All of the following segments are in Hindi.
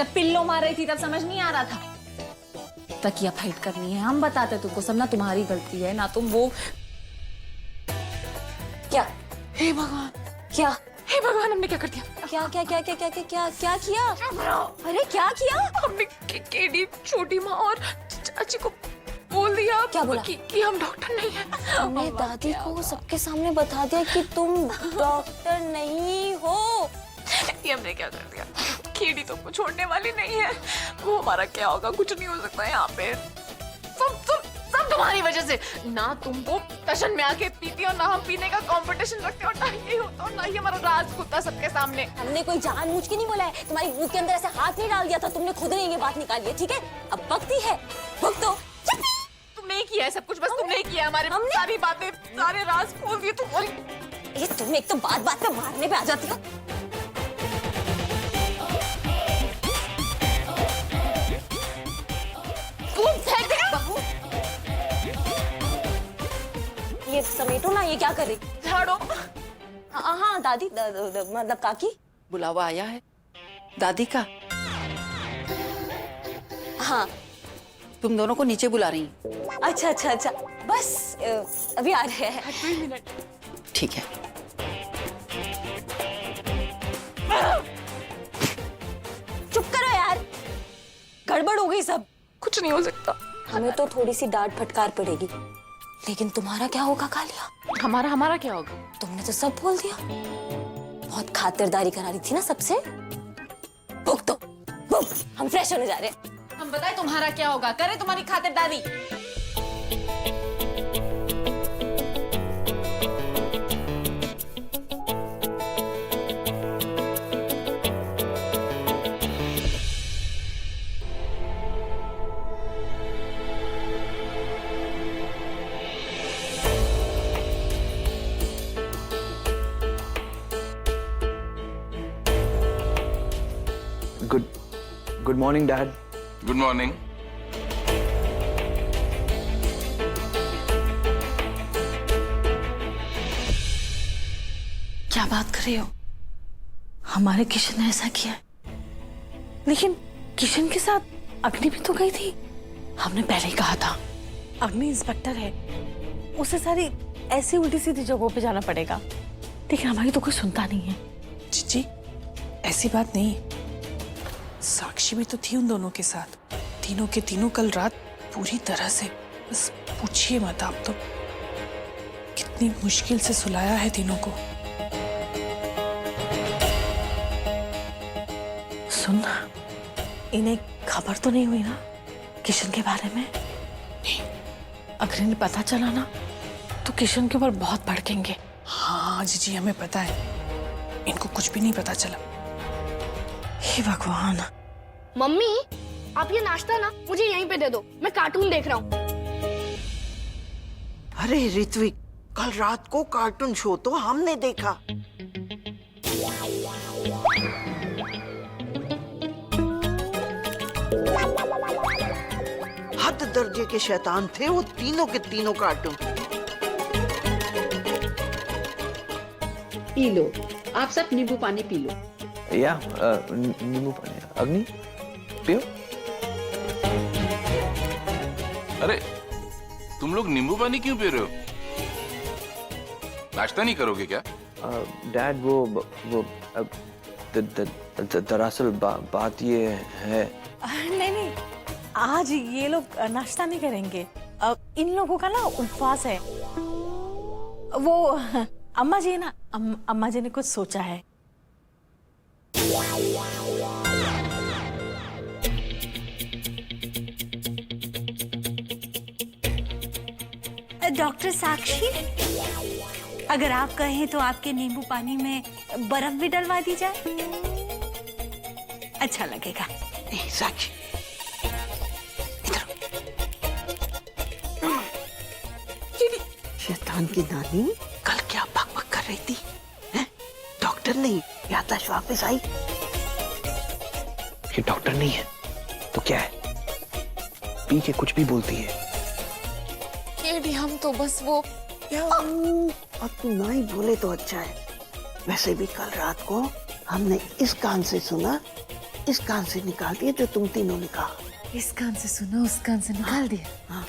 जब पिल्लो मार रही थी तब समझ नहीं आ रहा था। तकिया फाइट करनी है, हम बताते तुमको सब, ना तुम्हारी गलती है ना तुम वो। क्या? हे भगवान, क्या? हे भगवान, हमने क्या कर दिया? क्या क्या क्या क्या क्या क्या क्या क्या किया? अरे क्या किया? हमने केडी, छोटी माँ और चाची को बोल दिया। क्या बोला? कि हम डॉक्टर नहीं हैं। हमने दादी को सबके सामने बता दिया कि तुम डॉक्टर नहीं हो। ये हमने क्या कर दिया? केडी तुमको छोड़ने वाली नहीं है। वो हमारा क्या होगा? कुछ नहीं हो सकता यहाँ पे। सब तुम्हारी वजह से। ना तुमको टशन में आके पीती और ना हम पीने का कंपटीशन रखते और ना ये होता और ना ही हमारा राज खुलता सबके सामने। हमने कोई जानबूझ के नहीं बोला है, तुम्हारी मुंह के अंदर ऐसे हाथ नहीं डाल दिया था, तुमने खुद ने ये बात निकाली है, ठीक है? अब वक्त ही है, भुगतो। तुमने ही किया है सब कुछ, बस तुमने ही किया है। हमारे सारी बातें, सारे राज खोल दिए तुम। ये तुम एक तो बात बात पे मारने पे आ जाती हो। ये समेटो ना, ये क्या कर रही? झाड़ो। हाँ दादी, मतलब काकी। बुलावा आया है दादी का। हाँ। तुम दोनों को नीचे बुला रही हैं। अच्छा अच्छा अच्छा, बस अभी आ रहे हैं। 2 मिनट। ठीक है। चुप करो यार, गड़बड़ हो गई सब। कुछ नहीं हो सकता। हमें तो थोड़ी सी डांट फटकार पड़ेगी, लेकिन तुम्हारा क्या होगा कालिया? हमारा क्या होगा? तुमने तो सब बोल दिया। बहुत खातिरदारी करा रही थी ना सबसे। भुग तो भुग, हम फ्रेश होने जा रहे हैं। हम बताए तुम्हारा क्या होगा? करे तुम्हारी खातिरदारी। Good morning, Dad. Good morning. क्या बात कर रही हो? हमारे किशन ने ऐसा किया है, लेकिन किशन के साथ अग्नि भी तो गई थी। हमने पहले ही कहा था, अग्नि इंस्पेक्टर है, उसे सारी ऐसी उल्टी सीधी जगहों पे जाना पड़ेगा, लेकिन हमारी तो कोई सुनता नहीं है। जीजी, ऐसी बात नहीं। साक्षी भी तो थी उन दोनों के साथ, तीनों के तीनों कल रात पूरी तरह से। बस पूछिए मत आप तो, कितनी मुश्किल से सुलाया है तीनों को। सुन, इन्हें खबर तो नहीं हुई ना किशन के बारे में? नहीं। अगर इन्हें पता चला ना तो किशन के ऊपर बहुत भड़केंगे। हाँ जीजी, हमें पता है, इनको कुछ भी नहीं पता चला। हे भगवान। मम्मी, आप ये नाश्ता ना मुझे यहीं पे दे दो, मैं कार्टून देख रहा हूँ। अरे ऋत्विक, कल रात को कार्टून शो तो हमने देखा। हद दर्जे के शैतान थे वो तीनों के तीनों कार्टून। पी लो, आप सब नींबू पानी पी लो। या नींबू पानी। अग्नि पियो। अरे तुम लोग नींबू पानी क्यों पी रहे हो? नाश्ता नहीं करोगे क्या? डैड वो दरअसल बात ये है। नहीं नहीं, आज ये लोग नाश्ता नहीं करेंगे। इन लोगों का ना उपवास है। वो अम्मा जी ना, अम्मा जी ने कुछ सोचा है। डॉक्टर साक्षी, अगर आप कहें तो आपके नींबू पानी में बर्फ भी डलवा दी जाए, अच्छा लगेगा। साक्षी, शैतान की नानी कल क्या बक कर रही थी? हैं? डॉक्टर नहीं, याददाश्त वापस आई। ये डॉक्टर नहीं है तो क्या है? पी के कुछ भी बोलती है। केडी, हम तो बस वो अब तू ना ही बोले तो अच्छा है। वैसे भी कल रात को हमने इस कान से सुना, इस कान से निकाल दिया जो तुम तीनों ने कहा। इस कान से सुना, उस कान से निकाल दिया। हाँ,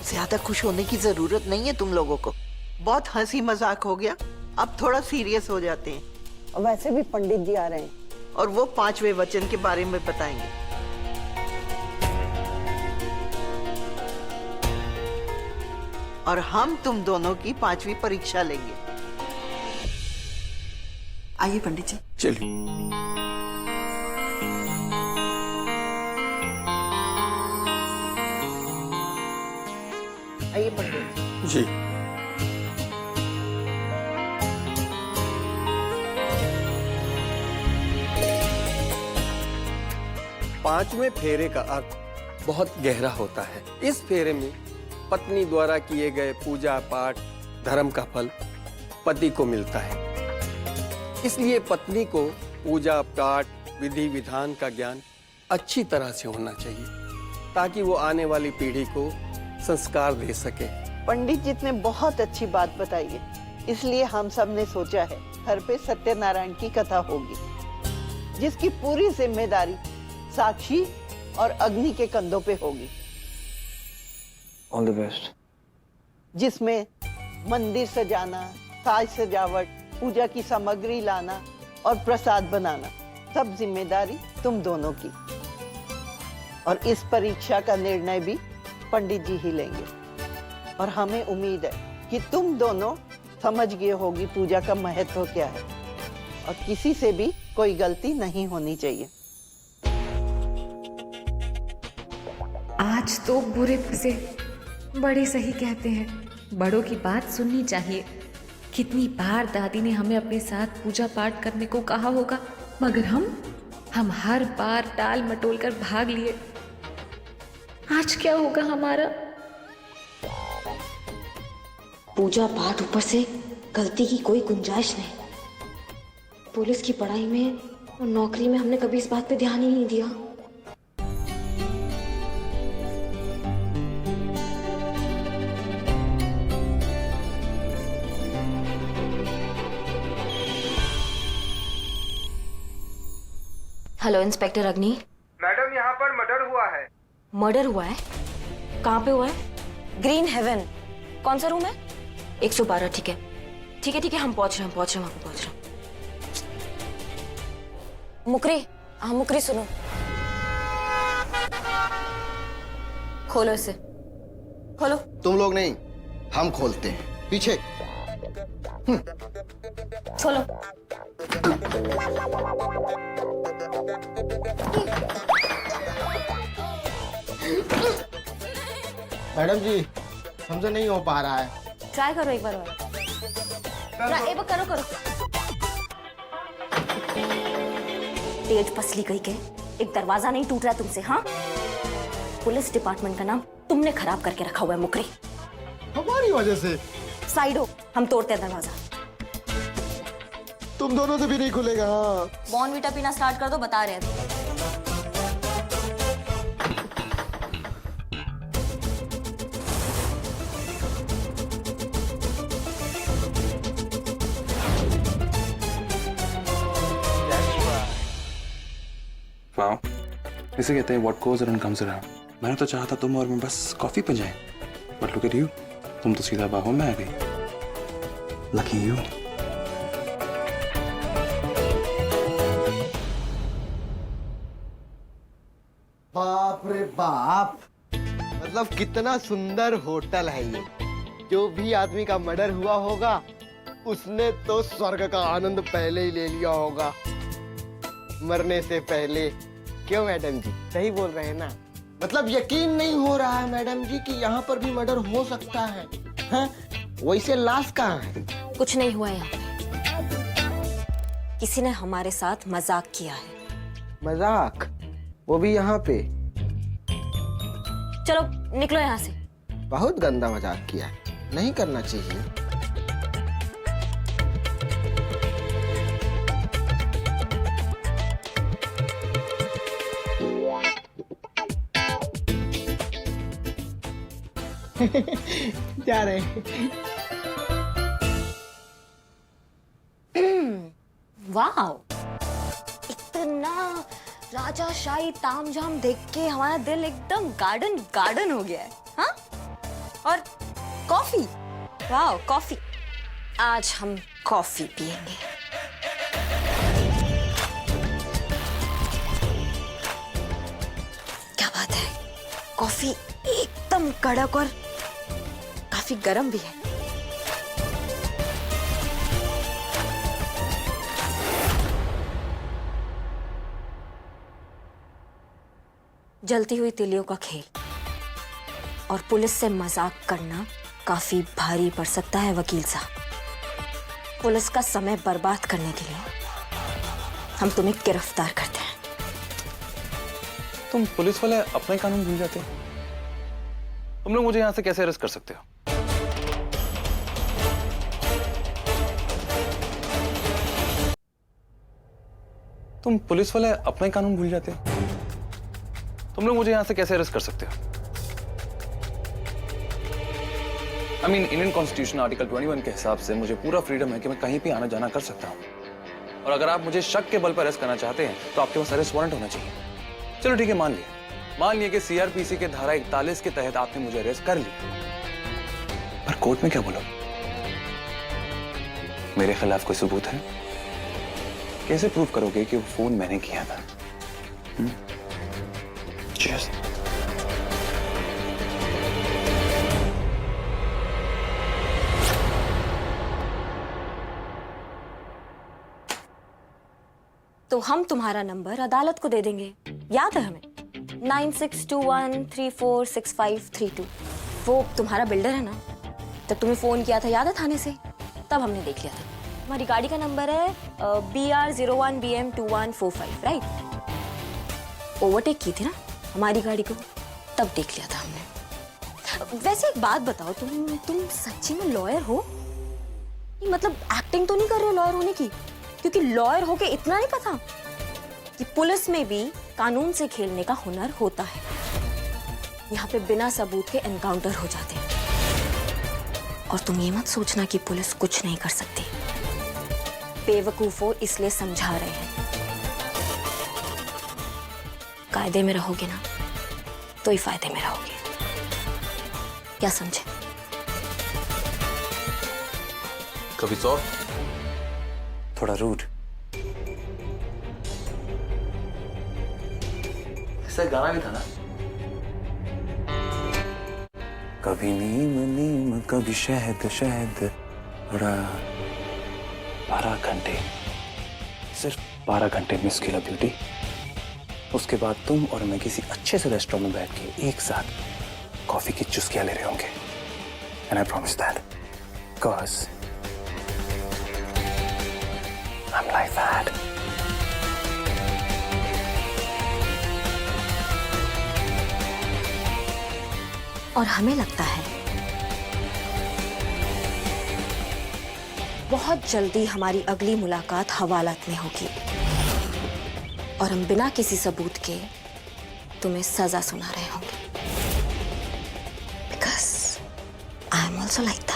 ज्यादा खुश होने की जरूरत नहीं है तुम लोगों को। बहुत हंसी मजाक हो गया, अब थोड़ा सीरियस हो जाते हैं। और वैसे भी पंडित जी आ रहे हैं और वो 5वें वचन के बारे में बताएंगे। और हम तुम दोनों की 5वीं परीक्षा लेंगे। आइए पंडित जी। चलिए। आइए पंडित जी। जी। पांचवें फेरे का अर्थ बहुत गहरा होता है। इस फेरे में पत्नी द्वारा किए गए पूजा पाठ धर्म का फल पति को मिलता है। इसलिए पत्नी को पूजा पाठ विधि विधान का ज्ञान अच्छी तरह से होना चाहिए ताकि वो आने वाली पीढ़ी को संस्कार दे सके। पंडित जी ने बहुत अच्छी बात बताई है, इसलिए हम सब ने सोचा है घर पे सत्यनारायण की कथा होगी, जिसकी पूरी जिम्मेदारी साक्षी और अग्नि के कंधों पे होगी। All the best. जिसमें मंदिर सजाना, साज सजावट, पूजा की सामग्री लाना और प्रसाद बनाना, सब जिम्मेदारी तुम दोनों की। और इस परीक्षा का निर्णय भी पंडित जी ही लेंगे। और हमें उम्मीद है कि तुम दोनों समझ गए होगी पूजा का महत्व क्या है और किसी से भी कोई गलती नहीं होनी चाहिए। आज तो बुरे से बड़े सही कहते हैं, बड़ों की बात सुननी चाहिए। कितनी बार दादी ने हमें अपने साथ पूजा पाठ करने को कहा होगा, मगर हम हर बार टाल मटोल कर भाग लिए। आज क्या होगा हमारा? पूजा पाठ ऊपर से गलती की कोई गुंजाइश नहीं। पुलिस की पढ़ाई में और नौकरी में हमने कभी इस बात पे ध्यान ही नहीं दिया। हेलो इंस्पेक्टर अग्नि। मैडम यहाँ पर मर्डर हुआ है। मर्डर हुआ है? कहाँ पे हुआ है? Green heaven. कौन सा रूम है? 112। ठीक है ठीक है ठीक है, हम पहुंच रहे हैं वहां पे पहुंच रहे हैं। मुकरी, हाँ मुकरी सुनो, खोलो इसे, खोलो। तुम लोग नहीं, हम खोलते हैं। पीछे खोलो। मैडम जी, हमसे नहीं हो पा रहा है। ट्राई करो एक बार और। एक बार करो करो। तेज पसली गई के, एक दरवाजा नहीं टूट रहा तुमसे। हाँ, पुलिस डिपार्टमेंट का नाम तुमने खराब करके रखा हुआ है मुकरी। हमारी वजह से? साइड हो, हम तोड़ते हैं दरवाजा। तुम दोनों से भी नहीं खुलेगा। हाँ, बॉर्नवीटा पीना स्टार्ट कर दो, बता रहे हैं। वाह, इसे कहते हैं what goes around comes around. मैंने तो चाहा था तुम और मैं बस कॉफी पे जाएं, बट लुक एट यू, तुम तो सीधा बाहों में आ गई। Lucky you. बाप रे बाप, मतलब कितना सुंदर होटल है ये। जो भी आदमी का मर्डर हुआ होगा उसने तो स्वर्ग का आनंद पहले ही ले लिया होगा, मरने से पहले। क्यों मैडम जी, सही बोल रहे हैं ना? मतलब यकीन नहीं हो रहा है मैडम जी कि यहाँ पर भी मर्डर हो सकता है। हाँ? वैसे लाश कहाँ है? कुछ नहीं हुआ यहाँ। किसी ने हमारे साथ मजाक किया है। मजाक? वो भी यहाँ पे? चलो निकलो यहाँ से। बहुत गंदा मजाक किया, नहीं करना चाहिए। जा रहे हैं। वाह, इतना चाचा शाही तामझाम देख के हमारा दिल एकदम गार्डन गार्डन हो गया है। हाँ, और कॉफी, वाह कॉफी, आज हम कॉफी पियेंगे। क्या बात है, कॉफी एकदम कड़क और काफी गर्म भी है। जलती हुई तिलियों का खेल और पुलिस से मजाक करना काफी भारी पड़ सकता है वकील साहब। पुलिस का समय बर्बाद करने के लिए हम तुम्हें गिरफ्तार करते हैं। तुम पुलिस वाले अपने कानून भूल जाते हो। तुम लोग मुझे यहां से कैसे अरेस्ट कर सकते हो? तुम पुलिस वाले अपने कानून भूल जाते हो। तुम लोग मुझे यहां से कैसे अरेस्ट कर सकते हो? I mean, Indian constitution article 21 के हिसाब से मुझे पूरा फ्रीडम है कि मैं कहीं भी आना जाना कर सकता हूं। और अगर आप मुझे शक के बल पर अरेस्ट करना चाहते हैं तो आपके पास अरेस्ट वारंट होना चाहिए। चलो ठीक है, मान लिया कि सीआरपीसी के धारा 41 के तहत आपने मुझे अरेस्ट कर लिया, पर कोर्ट में क्या बोलो? मेरे खिलाफ कोई सबूत है? कैसे प्रूव करोगे कि वो फोन मैंने किया था? Cheers. तो हम तुम्हारा नंबर अदालत को दे देंगे, याद है हमें? 9621346532। वो तुम्हारा बिल्डर है ना, जब तुम्हें फोन किया था याद है थाने से, तब हमने देख लिया था। हमारी गाड़ी का नंबर है BR01BM2145, राइट? ओवरटेक की थी ना हमारी गाड़ी को, तब देख लिया था हमने। वैसे एक बात बताओ, तुम सच्ची में लॉयर हो? मतलब एक्टिंग तो नहीं कर रहे हो लॉयर होने की? क्योंकि लॉयर होके इतना नहीं पता कि पुलिस में भी कानून से खेलने का हुनर होता है। यहाँ पे बिना सबूत के एनकाउंटर हो जाते हैं। और तुम ये मत सोचना कि पुलिस कुछ नहीं कर सकती। बेवकूफों इसलिए समझा रहे हैं। कायदे में रहोगे ना तो ही फायदे में रहोगे। क्या समझे? कभी तो थोड़ा रूड। ऐसा गाना भी था ना, कभी नीम नीम कभी शहद शहद, बड़ा 12 घंटे, सिर्फ 12 घंटे मिस किया ब्यूटी। उसके बाद तुम और मैं किसी अच्छे से रेस्टोरेंट में बैठ के एक साथ कॉफी की चुस्कियां ले रहे होंगे। And I promise that, because I am like that. और हमें लगता है बहुत जल्दी हमारी अगली मुलाकात हवालात में होगी और हम बिना किसी सबूत के तुम्हें सजा सुना रहे होंगे। Because I am also like that.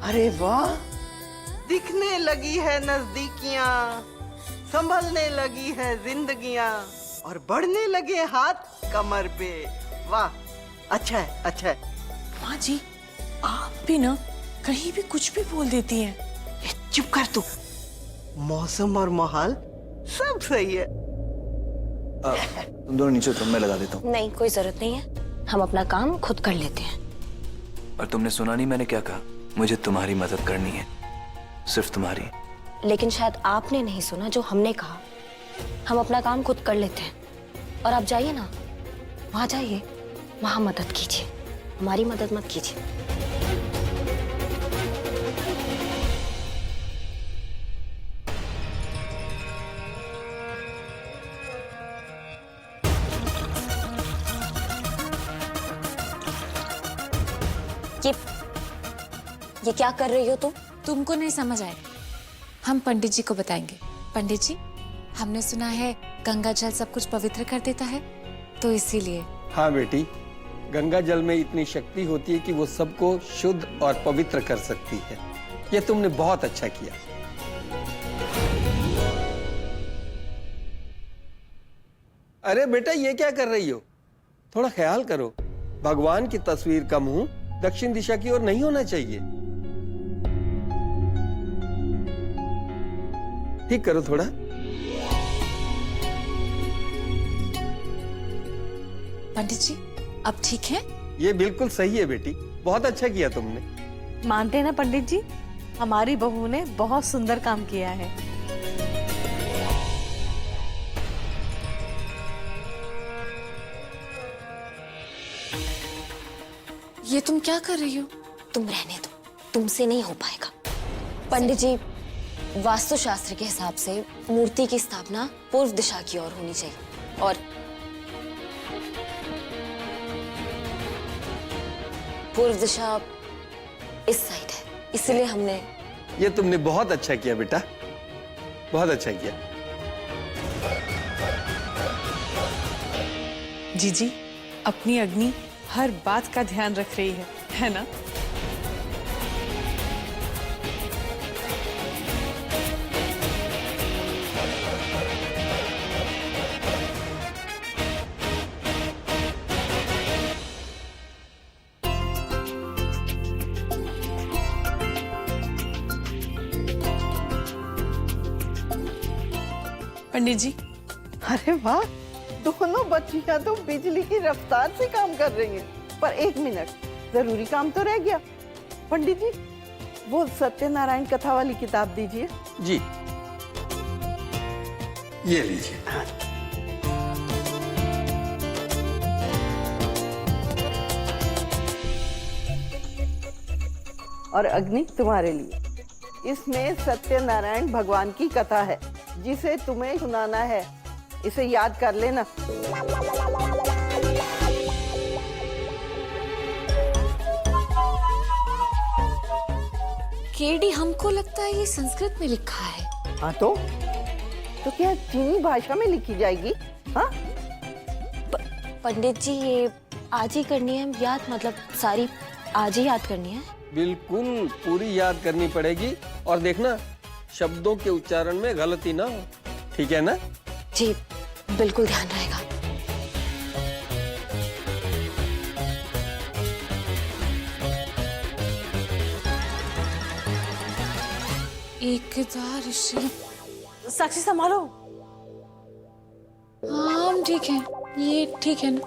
अरे वाह, दिखने लगी है नजदीकियां, संभलने लगी है जिंदगियां और बढ़ने लगे हाथ कमर पे। वाह, अच्छा है, अच्छा है। माँ जी, आप भी ना कहीं भी कुछ भी बोल देती हैं। चुप कर तू। मौसम और माहौल सब सही है। तुम दोनों नीचे उतरो, मैं लगा देता हूँ। नहीं, कोई जरूरत नहीं है, हम अपना काम खुद कर लेते हैं। और तुमने सुना नहीं मैंने क्या कहा? मुझे तुम्हारी मदद करनी है, सिर्फ तुम्हारी। लेकिन शायद आपने नहीं सुना जो हमने कहा। हम अपना काम खुद कर लेते हैं। और आप जाइए ना, वहां जाइए, वहां मदद कीजिए, हमारी मदद मत कीजिए। ये क्या कर रही हो तुम? तुमको नहीं समझ आएगा, हम पंडित जी को बताएंगे। पंडित जी, हमने सुना है गंगा जल सब कुछ पवित्र कर देता है, तो इसीलिए। हाँ बेटी, गंगा जल में इतनी शक्ति होती है कि वो सबको शुद्ध और पवित्र कर सकती है। ये तुमने बहुत अच्छा किया। अरे बेटा, ये क्या कर रही हो? थोड़ा ख्याल करो, भगवान की तस्वीर का मुंह दक्षिण दिशा की ओर नहीं होना चाहिए। ठीक करो थोड़ा। पंडित जी, अब ठीक है? ये बिल्कुल सही है बेटी, बहुत अच्छा किया तुमने। मानते हैं ना पंडित जी, हमारी बहू ने बहुत सुंदर काम किया है। ये तुम क्या कर रही हो? तुम रहने दो, तुमसे नहीं हो पाएगा। पंडित जी, वास्तुशास्त्र के हिसाब से मूर्ति की स्थापना पूर्व दिशा की ओर होनी चाहिए, और पूर्व दिशा इस साइड है, इसलिए हमने। ये तुमने बहुत अच्छा किया बेटा, बहुत अच्छा किया। जीजी, अपनी अग्नि हर बात का ध्यान रख रही है ना? पंडित जी, अरे वाह, दोनों बच्चियां तो बिजली की रफ्तार से काम कर रही हैं। पर एक मिनट, जरूरी काम तो रह गया। पंडित जी, वो सत्यनारायण कथा वाली किताब दीजिए। जी, ये लीजिए। और अग्नि तुम्हारे लिए। इसमें सत्यनारायण भगवान की कथा है, जिसे तुम्हें सुनाना है। इसे याद कर लेना। केडी, हमको लगता है ये संस्कृत में लिखा है। हाँ तो क्या चीनी भाषा में लिखी जाएगी? हाँ पंडित जी, ये आज ही करनी है याद, मतलब सारी आज ही याद करनी है? बिल्कुल पूरी याद करनी पड़ेगी, और देखना शब्दों के उच्चारण में गलती ना हो, ठीक है ना? जी, बिल्कुल ध्यान रहेगा। एकदा ऋषि। साक्षी संभालो। हाँ ठीक है, ये ठीक है ना?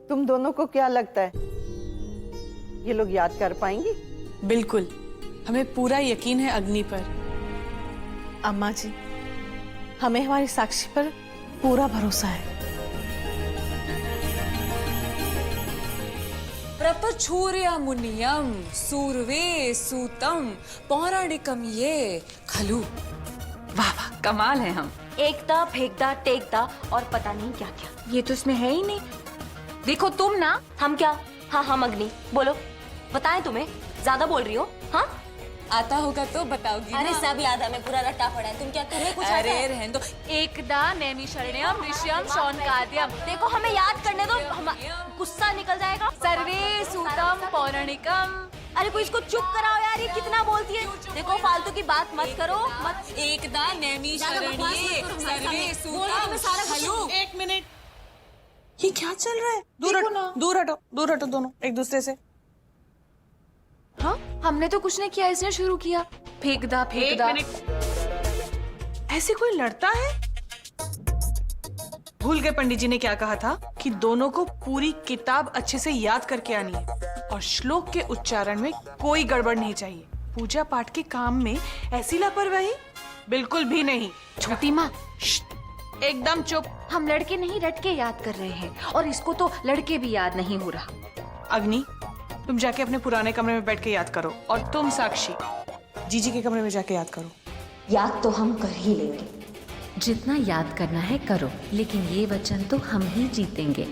तुम दोनों को क्या लगता है, ये लोग याद कर पाएंगी? बिल्कुल, हमें पूरा यकीन है अग्नि पर। अम्मा जी, हमें हमारी साक्षी पर पूरा भरोसा है। प्रपछूर्य मुनियम सूर्वे सूतम पौराणिकम ये खलु। वाह वाह, कमाल है हम। एकता, फेंकता, टेकता और पता नहीं क्या क्या। ये तो इसमें है ही नहीं। देखो तुम ना। हम क्या? हाँ, हम अग्नि। बोलो, बताएं तुम्हें? ज्यादा बोल रही हो? हाँ, आता होगा तो बताओगी। अरे सब याद है, हमें पूरा रट्टा पड़ा है। तुम क्या, तुम्हें कुछ आता अरे है? रहने दो। एकदा नैमिषारण्यम ऋष्यम शौनकाद्यम। देखो, हमें याद करने दो, गुस्सा निकल जाएगा। सर्वे सूतम पौराणिकम। अरे कोई इसको चुप कराओ यार, ये कितना बोलती है। देखो, फालतू की बात मत करो, मत। एकदा नैमिषारण्ये सर्वे सूतम खलु। एक मिनट, ये क्या चल रहा है? दूर हटो, दूर हटो, दूर हटो दोनों एक दूसरे से। हाँ, हमने तो कुछ नहीं किया, इसने शुरू किया। फेंकदा फेंकदा। ऐसे कोई लड़ता है? भूल गए पंडित जी ने क्या कहा था कि दोनों को पूरी किताब अच्छे से याद करके आनी है, और श्लोक के उच्चारण में कोई गड़बड़ नहीं चाहिए। पूजा पाठ के काम में ऐसी लापरवाही बिल्कुल भी नहीं। छोटी माँ, एकदम चुप। हम लड़के नहीं रट के याद कर रहे हैं, और इसको तो लड़के भी याद नहीं हो रहा। अग्नि, तुम जाके अपने पुराने कमरे में बैठ के याद करो, और तुम साक्षी जीजी के कमरे में जाके याद करो। याद तो हम कर ही लेंगे। जितना याद करना है करो, लेकिन ये वचन तो हम ही जीतेंगे।